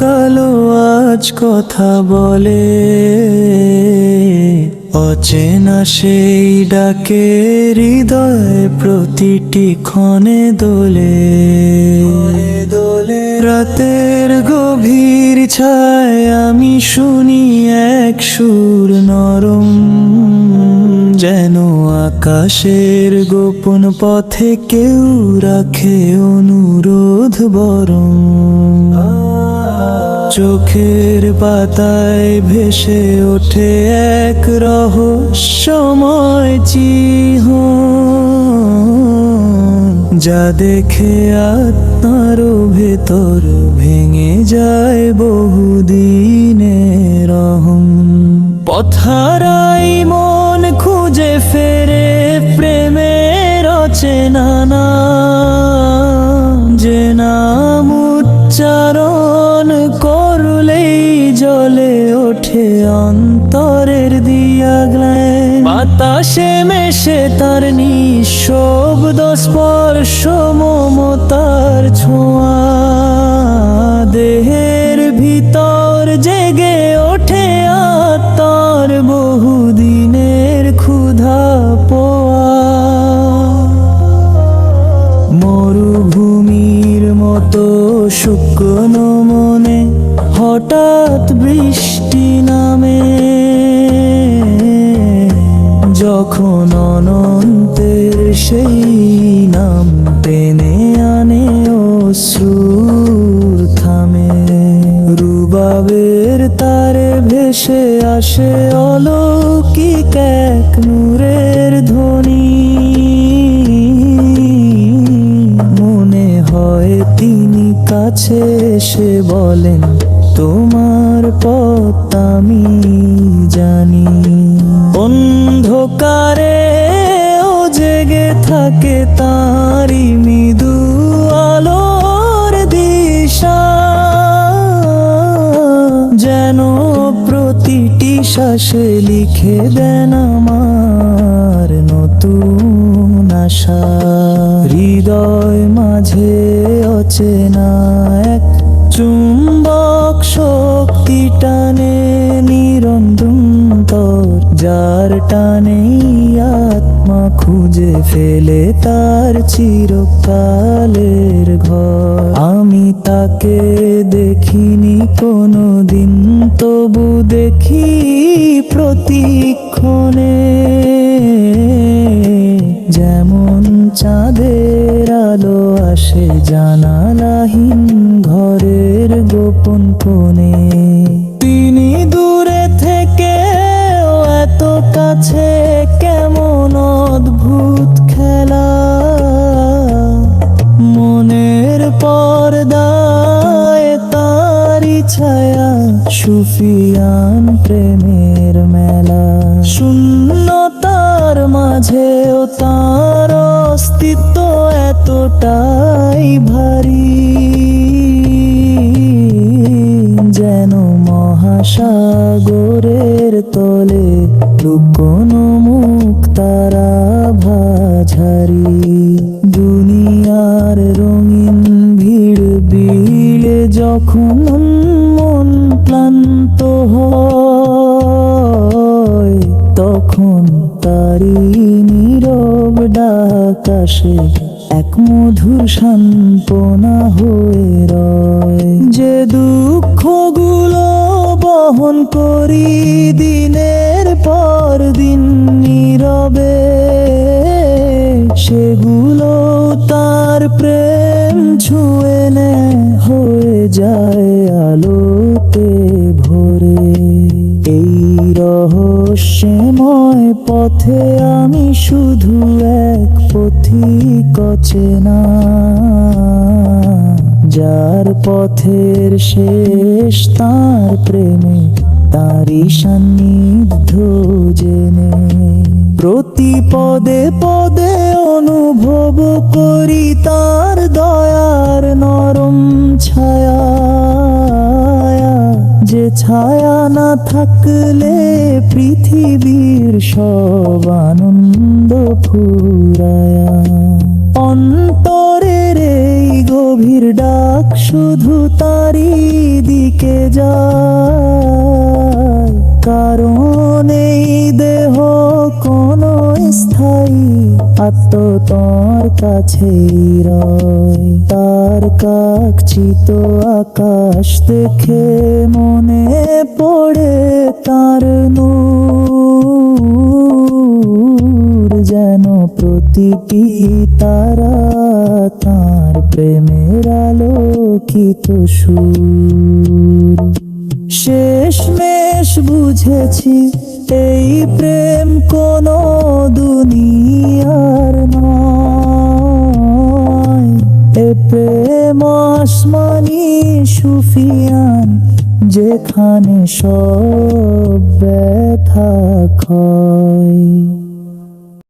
কালো আজ কথা বলে, অচেনা সেই ডাকে হৃদয় প্রতিটি ক্ষণে দোলে দোলে। রাতের গভীর ছায় আমি শুনি এক সুর নরম, যেন আকাশের গোপন পথে কেউ রাখে অনুরোধ বরং। চোখের পাতায় ভেসে ওঠে এক রহস্যময় চিহ্ন, যা দেখে আত্মার ভেতর ভেঙে যায় বহুদিনের অহং। পথ হারাই মন খুঁজে ফেরে প্রেমের অচেনা নাম, যে নাম উচ্চারণ করলেই জ্বলে ওঠে অন্তরের দিয়াগ্লায়। বাতাসে মেশে তার নিঃশব্দ স্পর্শ, মমতার ছোঁয়া দেহের ভিতর জেগে ওঠে আত্মার বহুদিনের ক্ষুধা পোয়া। মরুভূমির মতো শুকনো মনে হঠাৎ বৃষ্টি নামে, যখন অনন্তের সেই নাম টেনে আনে অশ্রুর থামে। রুবাবের তারে ভেসে আসে অলৌকিক এক নূরের ধ্বনি, মনে হয় তিনি কাছে এসে বলেন তোমার পথ আমি জানি। অন্ধকারে ও জেগে থাকে তাঁরই মৃদু আলোর দিশা, যেন প্রতিটি শ্বাসে লিখে দেন আমার নতুন আশা। হৃদয় মাঝে অচেনা এক চুম্বক শক্তি টানে নিরন্তর, যার টানে আত্মা খুঁজে ফেলে তার চিরকালের ঘর। আমি তাকে দেখিনি কোনোদিন, তবু দেখি প্রতিক্ষণে, যেমন চাঁদের আলো আসে জানালাহীন ঘরের গোপন কোণে। তিনি দূরে থেকে এত কাছে, কেমন অদ্ভুত খেলা, মনের পর্দায় তারি ছায়া, সুফিয়ান প্রেমের মেলা। শূন্যতার মাঝেও তার অস্তিত্ব এতটাই ভারী, যেন মহাসাগরের তলে লুকোনো মুক্তারা ভাঝারি। দুনিয়ার রঙিন ভিড় বিলে যখন মন ক্লান্ত হয়, তখন তারি নীরব ডাক আসে এক মধুর সান্ত্বনা হয়ে রয়। যে দুঃখগুলো বহন করি দিনের পর দিন নীরবে, সেগুলো তার প্রেম ছুঁয়ে নেয়, হয়ে যায় আলোতে ভরে। এই রহস্যময় পথে আমি শুধু এক পথিক অচেনা, যার পথের শেষ তার প্রেমে, তারই সান্নিধ্য জেনে। প্রতি পদে পদে অনুভব করি তার দয়ার নরম ছায়া, যে ছায়া না থাকলে পৃথিবীর সব আনন্দ ফুরায়া। অন্তরের এই গভীর ডাক শুধু তারি দিকে থেকে যায়, কারণ এই দেহ কোনো স্থায়ী আত্মতর কাছেই রয়। তার কাকচিত আকাশ দেখে মনে পড়ে তার নূর, যেন প্রতিটি তারা তার প্রেমের আলোকিত সুর। শেষমেশ বুঝেছি এই প্রেম কোনো দুনিয়ার নয়, এ প্রেম আসমানি সুফিয়ান, যেখানে সব ব্যথা ক্ষয়।